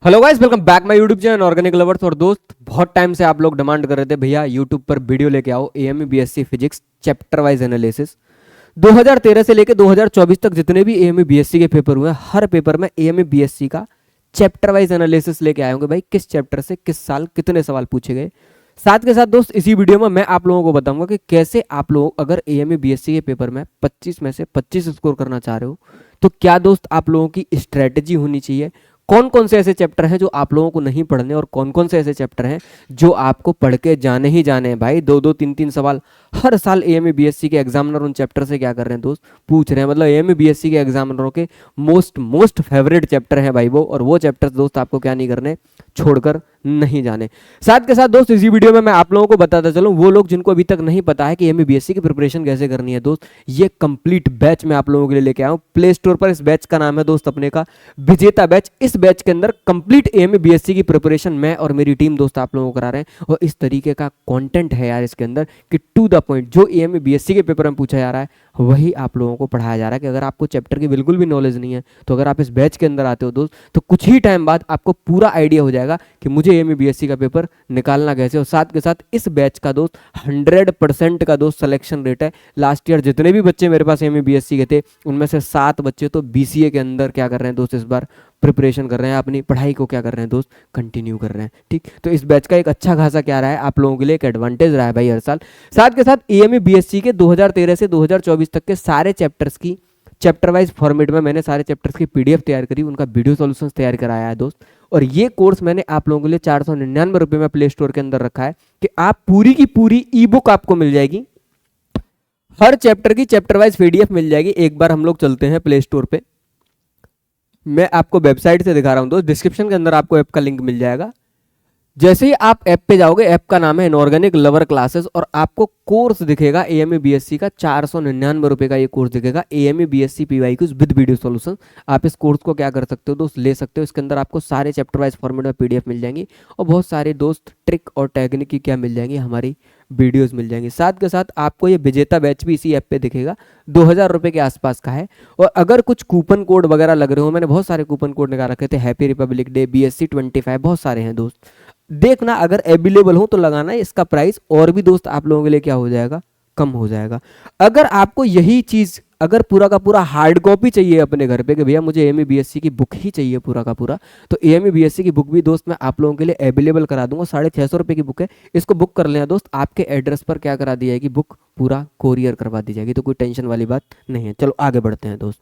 Hello guys, welcome back my YouTube channel organic lovers. और दोस्त, बहुत टाइम से आप लोग डिमांड कर रहे थे भैया यूट्यूब पर वीडियो लेके आओ AMA BSc physics chapter wise analysis. 2013 से लेके 2024 तक जितने भी एएमए बीएससी के पेपर हुए, हर पेपर में एएमए बीएससी का चैप्टर वाइज एनालिसिस लेके आए होंगे भाई, किस चैप्टर से किस साल कितने सवाल पूछे गए। साथ के साथ दोस्त, इसी वीडियो में मैं आप लोगों को बताऊंगा कि कैसे आप लोग अगर एएमए बीएससी के पेपर में 25 में से 25 स्कोर करना चाह रहे हो तो क्या दोस्त आप लोगों की स्ट्रेटेजी होनी चाहिए, कौन कौन से ऐसे चैप्टर हैं जो आप लोगों को नहीं पढ़ने और कौन कौन से ऐसे चैप्टर हैं जो आपको पढ़ के जाने ही जाने हैं। भाई दो दो तीन तीन सवाल हर साल एएमए बीएससी के एग्जामिनर उन चैप्टर से क्या कर रहे हैं दोस्त, पूछ रहे हैं। मतलब एएमए बीएससी के एग्जामिनरों के मोस्ट मोस्ट फेवरेट चैप्टर है भाई वो, और वो चैप्टर दोस्त आपको क्या नहीं करने, छोड़कर नहीं जाने। साथ के साथ दोस्त, इसी वीडियो में मैं आप लोगों को बताता चलूं, वो लोग जिनको अभी तक नहीं पता है कि एएमए बीएससी की प्रिपरेशन कैसे करनी है दोस्त, ये कंप्लीट बैच मैं आप लोगों के लिए लेके आया हूं। प्ले स्टोर पर इस बैच का नाम है दोस्त अपने का विजेता बैच। इस बैच के अंदर कंप्लीट एएमए बीएससी की प्रिपरेशन मैं और मेरी टीम दोस्त आप लोगों को करा रहे हैं। और इस तरीके का कंटेंट है यार इसके अंदर कि टू द पॉइंट जो एएमए बीएससी के पेपर में पूछा जा रहा है वही आप लोगों को पढ़ाया जा रहा है। कि अगर आपको चैप्टर की बिल्कुल भी नॉलेज नहीं है तो अगर आप इस बैच के अंदर आते हो दोस्त तो कुछ ही टाइम बाद आपको पूरा आइडिया हो जाएगा कि मुझे एएमए बीएससी का पेपर निकालना कैसे। और साथ के साथ इस बैच का दोस्त 100% का दोस्त सिलेक्शन रेट है। लास्ट ईयर जितने भी बच्चे मेरे पास एएमए बीएससी के थे उनमें से 7 बच्चे तो बीसीए के अंदर क्या कर रहे हैं दोस्त, इस बार प्रिपरेशन कर रहे हैं, अपनी पढ़ाई को क्या कर रहे हैं दोस्त, कंटिन्यू कर रहे हैं। ठीक, तो इस बैच का एक अच्छा खासा क्या रहा है आप लोगों के लिए, एक एडवांटेज रहा है भाई हर साल। साथ के साथ एएमए बीएससी के 2013 से 2024 तक के सारे चैप्टर्स की चैप्टर वाइज फॉर्मेट में मैंने सारे चैप्टर्स की पीडीएफ तैयार करी, उनका वीडियो सॉल्यूशंस तैयार कराया है दोस्त। और ये कोर्स मैंने आप लोगों के लिए 499 रुपए में प्ले स्टोर के अंदर रखा है कि आप पूरी की पूरी ई बुक आपको मिल जाएगी, हर चैप्टर की चैप्टर वाइज पीडीएफ मिल जाएगी। एक बार हम लोग चलते हैं प्ले स्टोर पे, मैं आपको वेबसाइट से दिखा रहा हूं दोस्त, डिस्क्रिप्शन के अंदर आपको ऐप का लिंक मिल जाएगा। जैसे ही आप ऐप पे जाओगे, ऐप का नाम है इनऑर्गेनिक लवर क्लासेस, और आपको कोर्स दिखेगा एएमए बीएससी का 499 रुपए का ये कोर्स दिखेगा, AMA BSc PYQs with video solution. आप इस कोर्स को क्या कर सकते हो दोस्त, ले सकते हो। इसके अंदर आपको सारे चैप्टर वाइज फॉर्मेट में पीडीएफ मिल जाएंगी और बहुत सारे दोस्त ट्रिक और टेक्निक की क्या मिल जाएंगी, हमारी वीडियोस मिल जाएंगी। साथ के साथ आपको ये विजेता बैच भी इसी ऐप पे दिखेगा, 2000 रुपए के आसपास का है। और अगर कुछ कूपन कोड वगैरह लग रहे हो, मैंने बहुत सारे कूपन कोड निकाल रखे थे, हैप्पी रिपब्लिक डे, बीएससी 25, बहुत सारे हैं दोस्त, देखना अगर अवेलेबल हो तो लगाना है। इसका प्राइस और भी दोस्त आप लोगों के लिए क्या हो जाएगा, कम हो जाएगा। अगर आपको यही चीज अगर पूरा का पूरा हार्ड कॉपी चाहिए अपने घर पे कि भैया मुझे एएमए बीएससी की बुक ही चाहिए पूरा का पूरा, तो एएमए बीएससी की बुक भी दोस्त मैं आप लोगों के लिए अवेलेबल करा दूंगा। 650 रुपए की बुक है, इसको बुक कर लेना दोस्त, आपके एड्रेस पर क्या करा दी जाएगी, बुक पूरा कोरियर करवा दी जाएगी, तो कोई टेंशन वाली बात नहीं है। चलो आगे बढ़ते हैं दोस्त।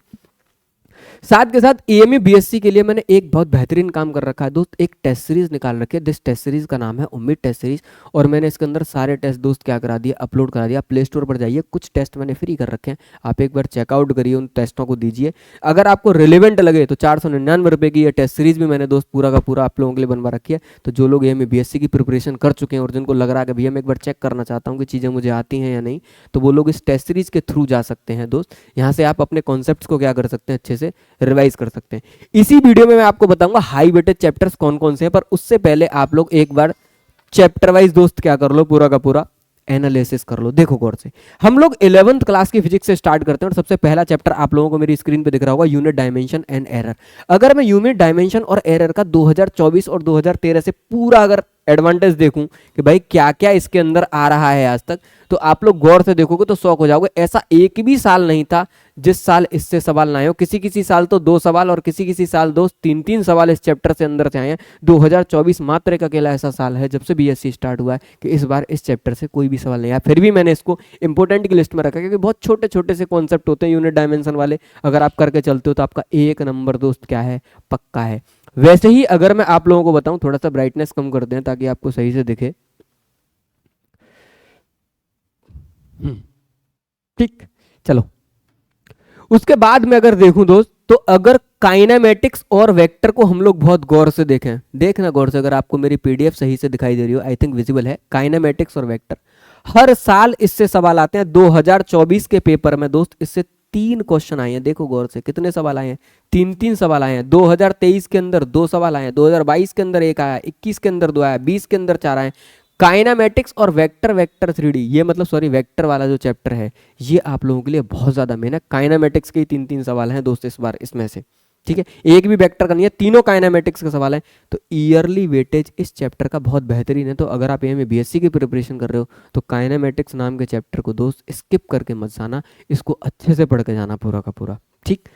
साथ के साथ एएमए बीएससी के लिए मैंने एक बहुत बेहतरीन काम कर रखा है दोस्त, एक टेस्ट सीरीज निकाल रखी है। दिस टेस्ट सीरीज का नाम है उम्मीद टेस्ट सीरीज, और मैंने इसके अंदर सारे टेस्ट दोस्त क्या करा दिया, अपलोड करा दिया। प्ले स्टोर पर जाइए, कुछ टेस्ट मैंने फ्री कर रखे हैं, आप एक बार चेकआउट करिए, उन टेस्टों को दीजिए। अगर आपको रिलेवेंट लगे तो 499 रुपए की ये टेस्ट सीरीज भी मैंने दोस्त पूरा का पूरा आप लोगों के लिए बनवा रखी है। तो जो लोग एएमए बीएससी की प्रिपरेशन कर चुके हैं और जिनको लग रहा है कि भैया मैं एक बार चेक करना चाहता हूँ कि चीज़ें मुझे आती हैं या नहीं, तो वो लोग इस टेस्ट सीरीज के थ्रू जा सकते हैं दोस्त। यहाँ से आप अपने कॉन्सेप्ट्स को क्या कर सकते हैं, अच्छे से रिवाइज कर सकते हैं। इसी वीडियो में मैं आपको बताऊंगा हाई वेटेड चैप्टर्स कौन कौन से हैं, पर उससे पहले आप लोग एक बार चैप्टर वाइज दोस्त क्या कर लो, पूरा का पूरा एनालिसिस कर लो। देखो गौर से, हम लोग 11th क्लास की फिजिक्स से स्टार्ट करते हैं और सबसे पहला चैप्टर आप लोगों को मेरी स्क्रीन पे दिख रहा होगा, यूनिट डायमेंशन एंड एरर। अगर मैं यूनिट डायमेंशन और एरर का 2024 और 2013 से पूरा अगर एडवांटेज देखूं कि भाई क्या क्या इसके अंदर आ रहा है आज तक, तो आप लोग गौर से देखोगे तो शौक हो जाओगे। ऐसा एक भी साल नहीं था जिस साल इससे सवाल ना आए हो, किसी किसी साल तो 2 सवाल और किसी किसी साल दोस्त 3-3 सवाल इस चैप्टर से अंदर से आए हैं। 2024 मात्र एक अकेला ऐसा साल है जब से बीएससी स्टार्ट हुआ है कि इस बार इस चैप्टर से कोई भी सवाल नहीं आया। फिर भी मैंने इसको इंपॉर्टेंट की लिस्ट में रखा क्योंकि बहुत छोटे छोटे से कॉन्सेप्ट होते हैं यूनिट डायमेंशन वाले, अगर आप करके चलते हो तो आपका एक नंबर दोस्त क्या है, पक्का है। वैसे ही अगर मैं आप लोगों को बताऊं, थोड़ा सा ब्राइटनेस कम कर दें ताकि आपको सही से दिखे, ठीक, चलो। उसके बाद में अगर देखूं दोस्त, तो अगर काइनेमेटिक्स और वेक्टर को हम लोग बहुत गौर से देखें, देखना गौर से, अगर आपको मेरी पीडीएफ सही से दिखाई दे रही हो, आई थिंक विजिबल है, काइनेमेटिक्स और वेक्टर हर साल इससे सवाल आते हैं। 2024 के पेपर में दोस्त इससे 3 क्वेश्चन आए हैं, देखो गौर से कितने सवाल आए हैं, 3-3 सवाल आए हैं। 2023 के अंदर 2 सवाल आए हैं, 2022 के अंदर 1 आया, 21 के अंदर 2 आया, 20 के अंदर 4 आए। काइनामेटिक्स और वेक्टर, वेक्टर 3D, ये मतलब सॉरी वेक्टर वाला जो चैप्टर है ये आप लोगों के लिए बहुत ज्यादा मेन है। काइनामेटिक्स के 3-3 सवाल हैं दोस्त इस बार इसमें से, ठीक है, एक भी वेक्टर का नहीं है, तीनों काइनेमेटिक्स का सवाल है। तो ईयरली वेटेज इस चैप्टर का बहुत बेहतरीन है। तो अगर आप एएमए बीएससी की प्रिपरेशन कर रहे हो तो काइनेमेटिक्स नाम के चैप्टर को दोस्त स्किप करके मत जाना, इसको अच्छे से पढ़ के जाना पूरा का पूरा। ठीक,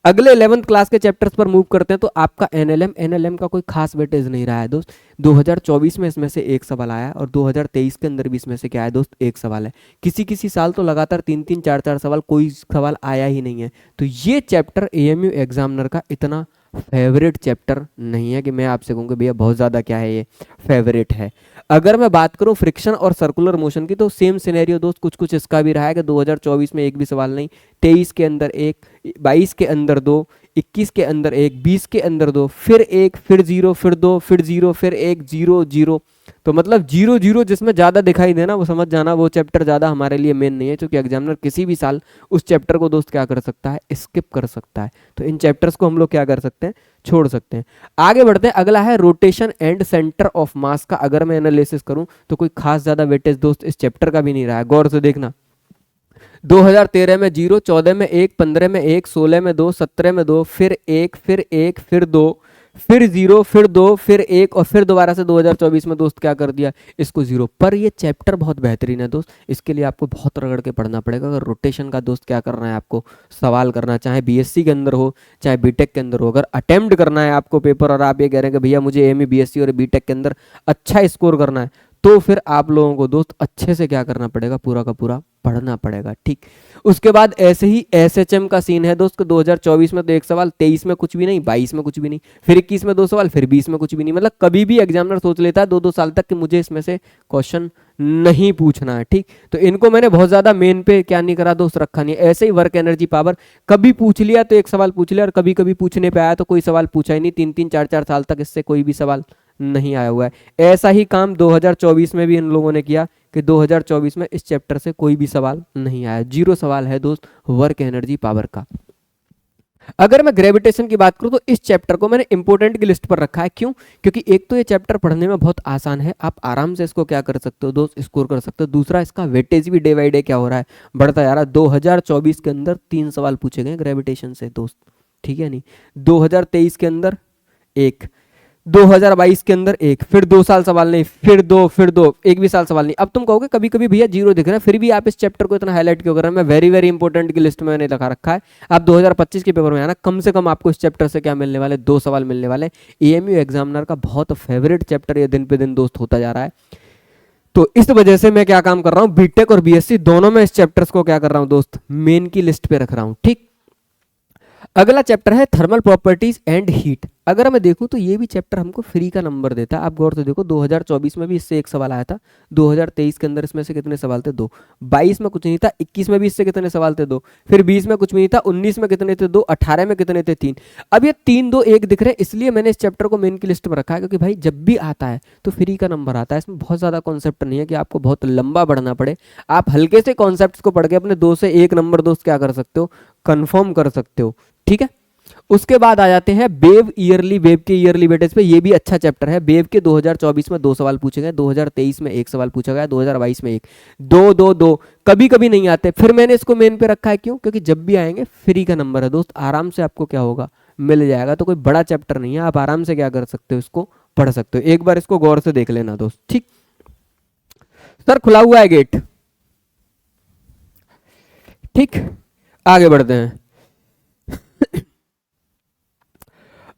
अगले 11th क्लास के चैप्टर्स पर मूव करते हैं। तो आपका एनएलएम का कोई खास वेटेज नहीं रहा है दोस्त। 2024 में इसमें से एक सवाल आया और 2023 के अंदर भी इसमें से क्या है दोस्त, एक सवाल है। किसी किसी साल तो लगातार 3-3 4-4 सवाल, कोई सवाल आया ही नहीं है। तो ये चैप्टर एएमयू एग्जामिनर का इतना फेवरेट चैप्टर नहीं है कि मैं आपसे कहूँ कि भैया बहुत ज़्यादा क्या है, ये फेवरेट है। अगर मैं बात करूं फ्रिक्शन और सर्कुलर मोशन की, तो सेम सिनेरियो दोस्त कुछ कुछ इसका भी रहा है कि 2024 में एक भी सवाल नहीं, 23 के अंदर एक, 22 के अंदर दो, 21 के अंदर एक, 20 के अंदर दो, फिर एक, फिर जीरो, फिर दो, फिर जीरो, फिर एक, जीरो जीरो। तो मतलब जीरो जीरो जिसमें ज़्यादा दिखाई देना वो समझ जाना वो चैप्टर ज़्यादा हमारे लिए मेन नहीं है, क्योंकि एग्जामिनर किसी भी साल उस चैप्टर को दोस्त क्या कर सकता है, स्किप कर सकता है। तो इन चैप्टर्स को हम लोग क्या कर सकते हैं, छोड़ सकते हैं। आगे बढ़ते हैं, अगला है rotation and centre of mass का। अगर मैं एनालिसिस करूं तो कोई खास ज्यादा वेटेज दोस्त इस चैप्टर का भी नहीं रहा है, गौर से देखना। 2013 में 0, 14 में 1, 15 में 1, 16 में 2, 17 में 2, फिर 1, फिर 1, फिर 2, फिर 0, फिर 2, फिर 1 और फिर दोबारा से 2024 में दोस्त क्या कर दिया, इसको 0। पर ये चैप्टर बहुत बेहतरीन है दोस्त, इसके लिए आपको बहुत रगड़ के पढ़ना पड़ेगा। अगर रोटेशन का दोस्त क्या करना है, आपको सवाल करना, चाहे बीएससी के अंदर हो चाहे बीटेक के अंदर हो, अगर अटेम्प्ट करना है आपको पेपर और आप ये कह रहे हैं कि भैया मुझे एमए बीएससी और बीटेक के अंदर अच्छा स्कोर करना है, तो फिर आप लोगों को दोस्त अच्छे से क्या करना पड़ेगा, पूरा का पूरा पढ़ना पड़ेगा। ठीक, उसके बाद ऐसे ही एसएचएम का सीन है दोस्त, 2024 में तो एक सवाल, 23 में कुछ भी नहीं, 22 में कुछ भी नहीं, फिर 21 में 2 सवाल, फिर 20 में कुछ भी नहीं। मतलब कभी भी एग्जामिनर सोच लेता है 2-2 साल तक कि मुझे इसमें से क्वेश्चन नहीं पूछना है। ठीक, तो इनको मैंने बहुत ज्यादा मेन पे क्या नहीं करा दोस्त, रखा नहीं। ऐसे ही वर्क एनर्जी पावर, कभी पूछ लिया तो एक सवाल पूछ लिया और कभी कभी पूछने पे आया तो कोई सवाल पूछा ही नहीं। 3-3 4-4 साल तक इससे कोई भी सवाल नहीं आया हुआ है। ऐसा ही काम 2024 में भी इन लोगों ने किया कि 2024 में इस चैप्टर से कोई भी सवाल नहीं आया, 0 सवाल है दोस्त वर्क एनर्जी पावर का। अगर मैं ग्रेविटेशन की बात करूं तो इस चैप्टर को मैंने इंपोर्टेंट की लिस्ट पर रखा है। क्यों? क्योंकि एक तो ये चैप्टर पढ़ने में बहुत आसान है, आप आराम से इसको क्या कर सकते हो दोस्त, स्कोर कर सकते हो। दूसरा, इसका वेटेज भी डे बाई डे क्या हो रहा है, बढ़ता जा रहा है। 2024 के अंदर 3 सवाल पूछे गए ग्रेविटेशन से दोस्त, ठीक है नहीं। 2023 के अंदर एक, 2022 के अंदर एक, फिर 2 साल सवाल नहीं, फिर दो, एक भी साल सवाल नहीं। अब तुम कहोगे कभी कभी भैया 0 दिख रहा है, फिर भी आप इस चैप्टर को इतना हाईलाइट क्यों कर रहे हैं? मैं वेरी वेरी इंपॉर्टेंट की लिस्ट में मैंने लगा रखा है। आप 2025 के पेपर में आना, कम से कम आपको इस चैप्टर से क्या मिलने वाले, 2 सवाल मिलने वाले। एएमयू एग्जामिनर का बहुत फेवरेट चैप्टर ये दिन पे दिन दोस्त होता जा रहा है। तो इस वजह से मैं क्या काम कर रहा हूँ, बीटेक और बीएससी दोनों में इस चैप्टर्स को क्या कर रहा हूँ दोस्त, मेन की लिस्ट पे रख रहा हूँ। ठीक, अगला चैप्टर है थर्मल प्रॉपर्टीज एंड हीट। अगर मैं देखूं तो ये भी चैप्टर हमको फ्री का नंबर देता है। आप गौर से देखो, 2024 में भी इससे एक सवाल आया था, 2023 के अंदर इसमें से कितने सवाल थे, 2, 22 में कुछ नहीं था, 21 में भी इससे कितने सवाल थे, 2, फिर 20 में कुछ भी नहीं था, 19 में कितने थे, 2, 18 में कितने थे, 3। अब ये 3, 2, 1 दिख रहे हैं, इसलिए मैंने इस चैप्टर को मेन की लिस्ट में रखा है, क्योंकि भाई जब भी आता है तो फ्री का नंबर आता है। इसमें बहुत ज्यादा कॉन्सेप्ट नहीं है कि आपको बहुत लंबा पढ़ना पड़े, आप हल्के से कॉन्सेप्ट को पढ़ के अपने 2 से 1 नंबर दोस्त क्या कर सकते हो, कंफर्म कर सकते हो। ठीक है, उसके बाद आ जाते हैं वेव ईयरली, वेव के ईयरली वेटेज पे। ये भी अच्छा चैप्टर है। वेव के 2024 में 2 सवाल पूछे गए, 2023 में 1 सवाल पूछा गया, 2022 में 1, 2 2 2, कभी कभी नहीं आते। फिर मैंने इसको मेन पे रखा है, क्यों? क्योंकि जब भी आएंगे फ्री का नंबर है दोस्त, आराम से आपको क्या होगा, मिल जाएगा। तो कोई बड़ा चैप्टर नहीं है, आप आराम से क्या कर सकते हो, इसको पढ़ सकते हो। एक बार इसको गौर से देख लेना दोस्त। ठीक, सर खुला हुआ है गेट। ठीक, आगे बढ़ते हैं।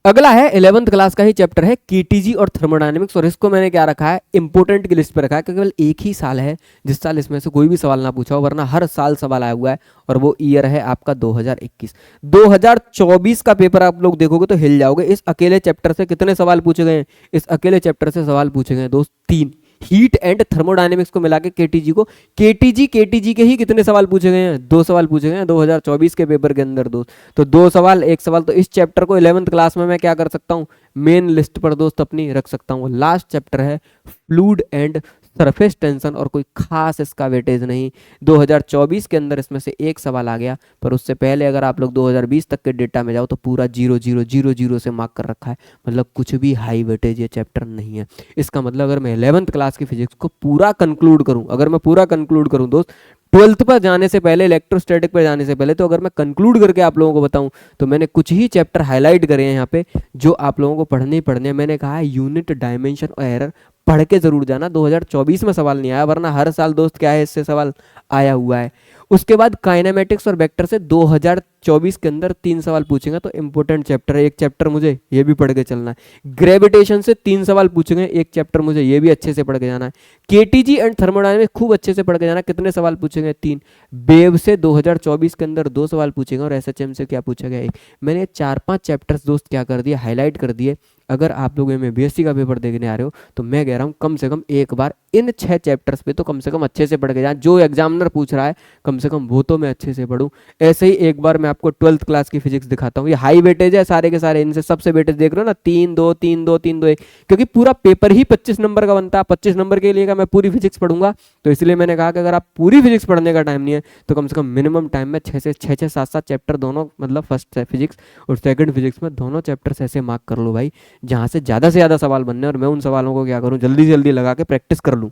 अगला है 11th क्लास का ही चैप्टर है केटीजी और थर्मोडायनेमिक्स, और इसको मैंने क्या रखा है, इंपोर्टेंट की लिस्ट पे रखा है, क्योंकि केवल एक ही साल है जिस साल इसमें से कोई भी सवाल ना पूछा हो, वरना हर साल सवाल आया हुआ है, और वो ईयर है आपका 2021। 2024 का पेपर आप लोग देखोगे तो हिल जाओगे। इस अकेले चैप्टर से कितने सवाल पूछे गए, इस अकेले चैप्टर से सवाल पूछे गए दोस्त 3। हीट एंड थर्मोडायनेमिक्स को मिला के केटीजी को, केटीजी के ही कितने सवाल पूछे गए हैं, 2 सवाल पूछे गए हैं 2024 के पेपर के अंदर दोस्त। तो 2 सवाल 1 सवाल। तो इस चैप्टर को 11th क्लास में मैं क्या कर सकता हूं, मेन लिस्ट पर दोस्त अपनी रख सकता हूं। लास्ट चैप्टर है फ्लूइड एंड सरफेस टेंशन और कोई खास इसका वेटेज नहीं। 2024 के अंदर इसमें से एक सवाल आ गया, पर उससे पहले अगर आप लोग 2020 तक के डेटा में जाओ तो पूरा 0 0 0 0 से मार्क कर रखा है, मतलब कुछ भी हाई वेटेज ये चैप्टर नहीं है। इसका मतलब अगर मैं 11th क्लास की फिजिक्स को पूरा कंक्लूड करूं, अगर मैं पूरा कंक्लूड करूं दोस्त, 12th पर जाने से पहले, इलेक्ट्रोस्टैटिक पर जाने से पहले, तो अगर मैं कंक्लूड करके आप लोगों को बताऊं तो मैंने कुछ ही चैप्टर हाईलाइट करे हैं यहाँ पे जो आप लोगों को पढ़ने ही पढ़ने हैं। मैंने कहा है यूनिट, डायमेंशन और एरर पढ़ के जरूर जाना। 2024 में सवाल नहीं आया, वरना हर साल दोस्त क्या है इससे सवाल आया हुआ है। उसके बाद काइनेमेटिक्स और वेक्टर से 2024 के अंदर 3 सवाल पूछेंगे, तो इंपॉर्टेंट चैप्टर है, एक चैप्टर मुझे ये भी पढ़ के चलना है। ग्रेविटेशन से 3 सवाल पूछेंगे, एक चैप्टर मुझे ये भी अच्छे से पढ़ के जाना है। केटीजी एंड थर्मोडायनामिक्स खूब अच्छे से पढ़ के जाना। कितने सवाल पूछेंगे? 3। वेव से 2024 के अंदर 2 सवाल पूछेंगे, और एसएचएम से क्या पूछा गया? 1। मैंने 4-5 चैप्टर्स दोस्त क्या कर दिए, हाईलाइट कर दिए। अगर आप लोग में बीएससी का पेपर देखने आ रहे हो तो मैं कह रहा हूँ कम से कम एक बार इन 6 चैप्टर्स पे तो कम से कम अच्छे से पढ़ के जाए। जो एग्जामिनर पूछ रहा है कम से कम वो तो मैं अच्छे से पढ़ूं। ऐसे ही एक बार मैं आपको 12th क्लास की फिजिक्स दिखाता हूँ। ये हाई वेटेज है सारे के सारे, इनसे सबसे वेटेज देख रहे हो ना, 3 2 3 2 3 2 1, क्योंकि पूरा पेपर ही 25 नंबर का बनता है। 25 नंबर के लिए मैं पूरी फिजिक्स पढ़ूंगा, तो इसलिए मैंने कहा कि अगर आप पूरी फिजिक्स पढ़ने का टाइम नहीं है तो कम से कम मिनिमम टाइम में 6-7 चैप्टर दोनों, मतलब फर्स्ट फिजिक्स और सेकंड फिजिक्स में दोनों चैप्टर्स ऐसे मार्क कर लो भाई, जहां से ज्यादा ज्यादा सवाल बनने, और मैं उन सवालों को क्या करूं, जल्दी जल्दी लगा के प्रैक्टिस कर लूं।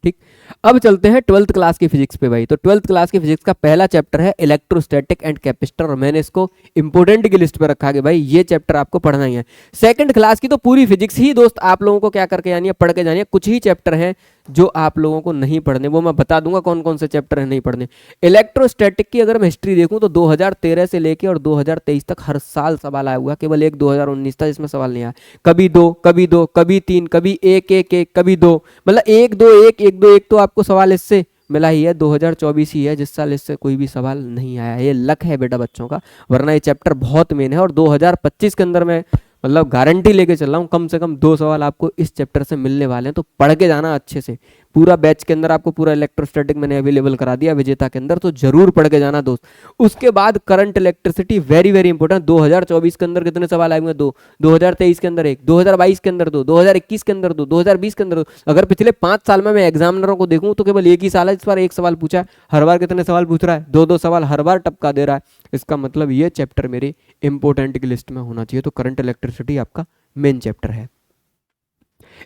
ठीक, अब चलते हैं 12th क्लास की फिजिक्स पे भाई। तो 12th क्लास की फिजिक्स का पहला चैप्टर है इलेक्ट्रोस्टैटिक एंड कैपेसिटर, और मैंने इसको इंपोर्टेंट की लिस्ट पे रखा कि भाई ये चैप्टर आपको पढ़ना ही है। सेकंड क्लास की तो पूरी फिजिक्स ही दोस्त आप लोगों को क्या करके जानी है, पढ़ के जानी है। कुछ ही चैप्टर हैं जो आप लोगों को नहीं पढ़ने, वो मैं बता दूंगा कौन कौन से चैप्टर है नहीं पढ़ने। इलेक्ट्रोस्टैटिक की अगर मैं हिस्ट्री देखूं तो 2013 से लेके और 2023 तक हर साल सवाल आया हुआ, केवल एक 2019 था जिसमें सवाल नहीं आया। कभी 2, कभी 2, कभी 3, कभी 1 1 1, कभी 2, मतलब 1 2 1 1 2 1, तो आपको सवाल इससे मिला ही है। 2024 ही है जिस साल इससे कोई भी सवाल नहीं आया। ये लक है बेटा बच्चों का, वरना ये चैप्टर बहुत मेन है। और 2025 के अंदर मैं मतलब गारंटी लेके चल रहा हूँ कम से कम 2 सवाल आपको इस चैप्टर से मिलने वाले हैं, तो पढ़ के जाना अच्छे से। पूरा बैच के अंदर आपको पूरा इलेक्ट्रोस्टैटिक मैंने अवेलेबल करा दिया विजेता के अंदर, तो जरूर पढ़ के जाना दोस्त। उसके बाद current electricity, very very important. 2024 के अंदर कितने सवाल आए हुए? 2। 2023 के अंदर 1, 2022 के अंदर 2, 2021 के अंदर 2, 2020 के अंदर 2। अगर पिछले 5 साल में मैं एग्जामिनरों को देखूं तो केवल एक ही साल है जिस पर 1 सवाल पूछा है। हर बार कितने सवाल पूछ रहा है? 2 सवाल हर बार टपका दे रहा है। इसका मतलब ये चैप्टर मेरे इंपॉर्टेंट की लिस्ट में होना चाहिए। तो करंट इलेक्ट्रिसिटी आपका मेन चैप्टर है।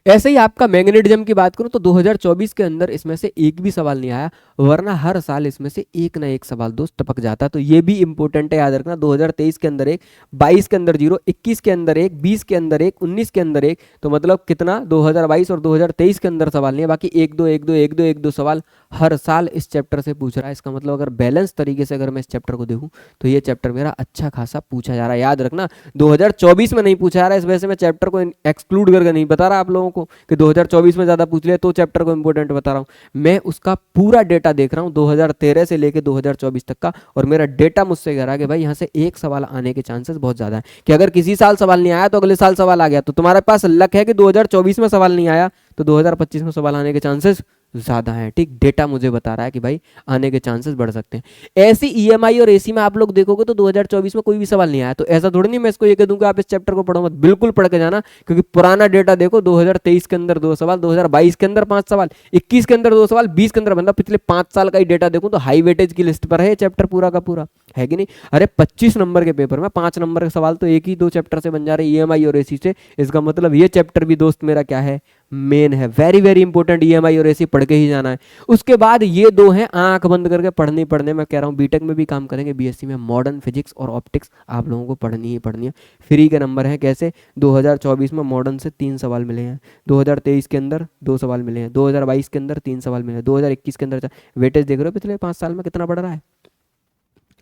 ऐसे ही आपका मैग्नेटिज्म की बात करूं तो 2024 के अंदर इसमें से एक भी सवाल नहीं आया, वरना हर साल इसमें से एक ना एक सवाल दोस्त टपक जाता। तो ये भी इंपॉर्टेंट है, याद रखना। 2023 के अंदर 1, 22 के अंदर 0, 21 के अंदर 1, 20 के अंदर 1, 19 के अंदर 1, तो मतलब कितना 2022 और 2023 के अंदर सवाल नहीं है। बाकी 1 2 1 2 1 2 1 2 सवाल हर साल इस चैप्टर से पूछ रहा है। इसका मतलब अगर बैलेंस तरीके से अगर मैं इस चैप्टर को देखूं तो ये चैप्टर मेरा अच्छा खासा पूछा जा रहा है। याद रखना 2024 में नहीं पूछा जा रहा है, इस वजह से मैं चैप्टर को एक्सक्लूड करके नहीं बता रहा आप लोगों को कि 2024 में ज्यादा पूछ लिया तो चैप्टर को इंपॉर्टेंट बता रहा हूं। मैं उसका पूरा डेटा देख रहा हूं 2013 से लेके 2024 तक का, और मेरा डेटा मुझसे कह रहा है कि भाई यहां से एक सवाल आने के चांसेस बहुत ज्यादा है। कि अगर किसी साल सवाल नहीं आया तो अगले साल सवाल आ गया, तो तुम्हारे पास लक है कि 2024 में सवाल नहीं आया तो 2025 में सवाल आने के चांसेस ज्यादा है। ठीक, डेटा मुझे बता रहा है कि भाई आने के चांसेस बढ़ सकते हैं। ऐसी ईएमआई और एसी में आप लोग देखोगे तो 2024 में कोई भी सवाल नहीं आया, तो ऐसा थोड़ी नहीं मैं इसको ये कह दूं कि आप इस चैप्टर को पढ़ो मत, बिल्कुल पढ़ के जाना। क्योंकि पुराना डेटा देखो, 2023 के अंदर 2 सवाल, 2022 के अंदर 5 सवाल, 21 के अंदर 2 सवाल, 20 के अंदर, मतलब पिछले 5 साल का ही डेटा देखूं तो हाई वेटेज की लिस्ट पर है चैप्टर पूरा का पूरा, है कि नहीं? अरे 25 नंबर के पेपर में 5 नंबर के सवाल तो एक ही 2 चैप्टर से बन जा रहे हैं, ईएमआई और एसी से। इसका मतलब ये चैप्टर भी दोस्त मेरा क्या है, मेन है। वेरी वेरी इंपॉर्टेंट, ईएमआई और एसी पढ़ के ही जाना है। उसके बाद ये 2 हैं आंख बंद करके पढ़ने मैं कह रहा हूँ बीटेक में भी काम करेंगे, बीएससी में मॉडर्न फिजिक्स और ऑप्टिक्स आप लोगों को पढ़नी ही पढ़नी है। फ्री के नंबर है। कैसे? 2024 में मॉडर्न से 3 सवाल मिले हैं, 2023 के अंदर 2 सवाल मिले हैं, 2022 के अंदर 3 सवाल मिले हैं, 2021 के अंदर। वेटेज देख रहे हो पिछले 5 साल में कितना बढ़ रहा है?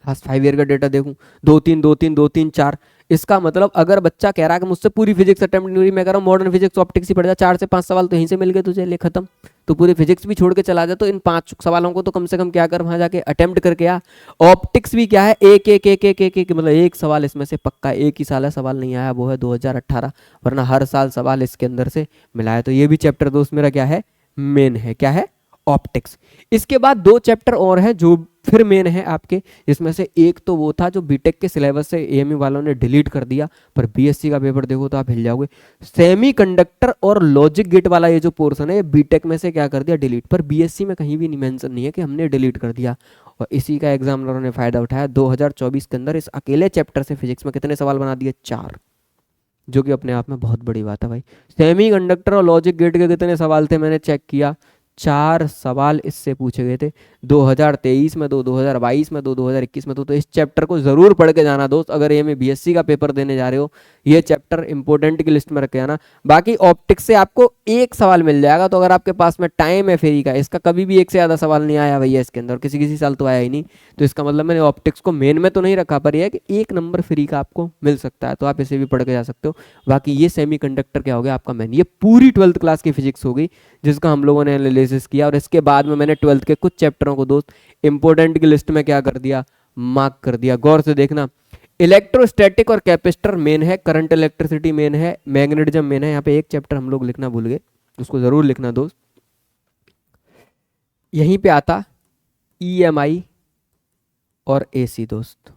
लास्ट 5 ईयर का डेटा देखूं, 2 3 2 3 2 3 4। इसका मतलब अगर बच्चा कह रहा है कि मुझसे पूरी फिजिक्स अटेम्प्ट नहीं हुई, मैं कह रहा हूँ मॉडर्न फिजिक्स ऑप्टिक्स ही पढ़ जा, 4 से 5 सवाल तो यहीं से मिल गए तुझे, ले खत्म। तो पूरी फिजिक्स भी छोड़ के चला जा, तो इन 5 सवालों को तो कम से कम क्या कर, वहां जाके अटेम्प्ट करके आ। ऑप्टिक्स भी क्या है, एक एक एक एक एक एक मतलब एक सवाल इसमें से पक्का, एक ही साल है सवाल नहीं आया, वो है 2018, वरना हर साल सवाल इसके अंदर से मिला है। तो ये भी चैप्टर दोस्त मेरा क्या है, मेन है। क्या है? ऑप्टिक्स। इसके बाद दो चैप्टर और हैं जो फिर मेन है आपके, जिसमें से एक तो वो था जो बीटेक के सिलेबस से एएमयू वालों ने डिलीट कर दिया, पर बीएससी का पेपर देखो तो आप हिल जाओगे। सेमीकंडक्टर और लॉजिक गेट वाला ये जो पोर्शन है ये बीटेक में से क्या कर दिया, डिलीट, पर बीएससी में कहीं भी नहीं मेंशन नहीं है कि हमने डिलीट कर दिया। और इसी का एग्जामिनरों ने फायदा उठाया, 2024 के अंदर इस अकेले चैप्टर से फिजिक्स में कितने सवाल बना दिए, 4, जो कि अपने आप में बहुत बड़ी बात है भाई। सेमी कंडक्टर और लॉजिक गेट के कितने सवाल थे मैंने चेक किया, 4 सवाल इससे पूछे गए थे, 2023 में 2, 2022 में 2, 2021 में 2। तो इस चैप्टर को जरूर पढ़ के जाना दोस्त, अगर ये में बीएससी का पेपर देने जा रहे हो, ये चैप्टर इंपॉर्टेंट की लिस्ट में रख के आना। बाकी ऑप्टिक्स से आपको एक सवाल मिल जाएगा, तो अगर आपके पास में टाइम है फ्री का, इसका कभी भी एक से ज्यादा सवाल नहीं आया भैया इसके अंदर, किसी किसी साल तो आया ही नहीं, तो इसका मतलब मैंने ऑप्टिक्स को मेन में तो नहीं रखा, पर यह है कि एक नंबर फ्री का आपको मिल सकता है, तो आप इसे भी पढ़ के जा सकते हो। बाकी ये सेमी कंडक्टर क्या हो गया आपका मेन, ये पूरी 12th क्लास की फिजिक्स हो गई जिसका हम लोगों ने एनालिसिस किया। और इसके बाद में मैंने 12th के कुछ चैप्टरों को दोस्त इंपोर्टेंट की लिस्ट में क्या कर दिया, मार्क कर दिया। गौर से देखना, इलेक्ट्रोस्टैटिक और कैपेसिटर मेन है, करंट इलेक्ट्रिसिटी मेन है, मैग्नेटिज्म मेन है। यहाँ पे एक चैप्टर हम लोग लिखना भूल गए, उसको जरूर लिखना दोस्त। यहीं पे आता ईएमआई और एसी दोस्त,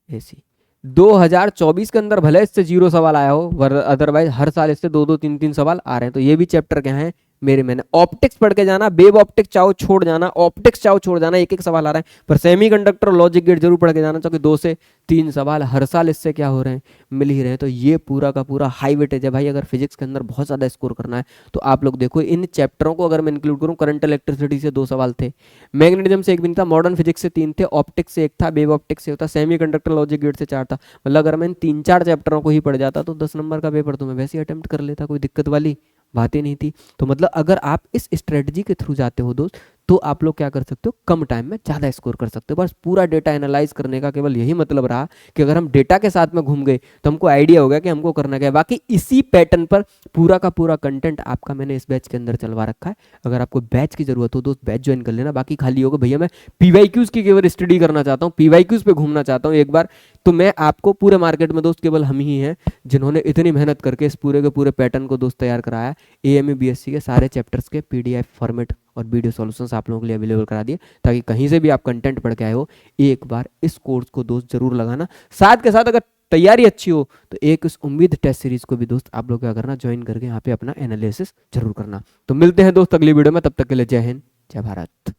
एसी 2024 के अंदर भले इससे 0 सवाल आया हो, अदरवाइज हर साल इससे 2 2 3 3 सवाल आ रहे हैं। तो ये भी चैप्टर क्या है मेरे, मैंने ऑप्टिक्स पढ़ के जाना, वेव ऑप्टिक्स चाहो छोड़ जाना, ऑप्टिक्स चाहो छोड़ जाना, एक एक सवाल आ रहा है, पर सेमीकंडक्टर लॉजिक गेट जरूर पढ़ के जाना, क्योंकि 2 से 3 सवाल हर साल इससे क्या हो रहे हैं, मिल ही रहे हैं। तो ये पूरा का पूरा हाई वेटेज है भाई, अगर फिजिक्स के अंदर बहुत ज्यादा स्कोर करना है तो आप लोग देखो इन चैप्टरों को अगर मैं इंक्लूड करूँ, करंट इलेक्ट्रिसिटी से 2 सवाल थे, मैग्नेटिज्म से 1 भी नहीं था, मॉडर्न फिजिक्स से 3 थे, ऑप्टिक्स से 1 था, वेव ऑप्टिक्स से होता, सेमीकंडक्टर लॉजिक गेट से 4 था। मतलब अगर मैं इन 3-4 चैप्टरों को ही पढ़ जाता तो 10 नंबर का पेपर तो मैं वैसे ही अटेम्प्ट कर लेता, कोई दिक्कत वाली बात ही नहीं थी। तो मतलब अगर आप इस स्ट्रेटजी के थ्रू जाते हो दोस्त, तो आप लोग क्या कर सकते हो, कम टाइम में ज़्यादा स्कोर कर सकते हो। बस पूरा डेटा एनालाइज करने का केवल यही मतलब रहा कि अगर हम डेटा के साथ में घूम गए तो हमको आइडिया हो गया कि हमको करना क्या है। बाकी इसी पैटर्न पर पूरा का पूरा कंटेंट आपका मैंने इस बैच के अंदर चलवा रखा है। अगर आपको बैच की जरूरत हो दोस्त, बैच ज्वाइन कर लेना। बाकी खाली होगा भैया मैं पीवाईक्यूज की केवल स्टडी करना चाहता हूँ, पीवाईक्यूज पे घूमना चाहता हूँ एक बार, तो मैं आपको पूरे मार्केट में दोस्त केवल हम ही हैं जिन्होंने इतनी मेहनत करके इस पूरे के पूरे पैटर्न को दोस्त तैयार कराया। एएमयू बीएससी के सारे चैप्टर्स के पीडीएफ फॉर्मेट और वीडियो सॉल्यूशंस आप लोगों के लिए अवेलेबल करा दिए, ताकि कहीं से भी आप कंटेंट पढ़ के आए हो, एक बार इस कोर्स को दोस्त जरूर लगाना। साथ के साथ अगर तैयारी अच्छी हो तो एक इस उम्मीद टेस्ट सीरीज को भी दोस्त आप लोग क्या करना, ज्वाइन करके यहाँ पे अपना एनालिसिस जरूर करना। तो मिलते हैं दोस्त अगली वीडियो में, तब तक के लिए जय हिंद, जय भारत।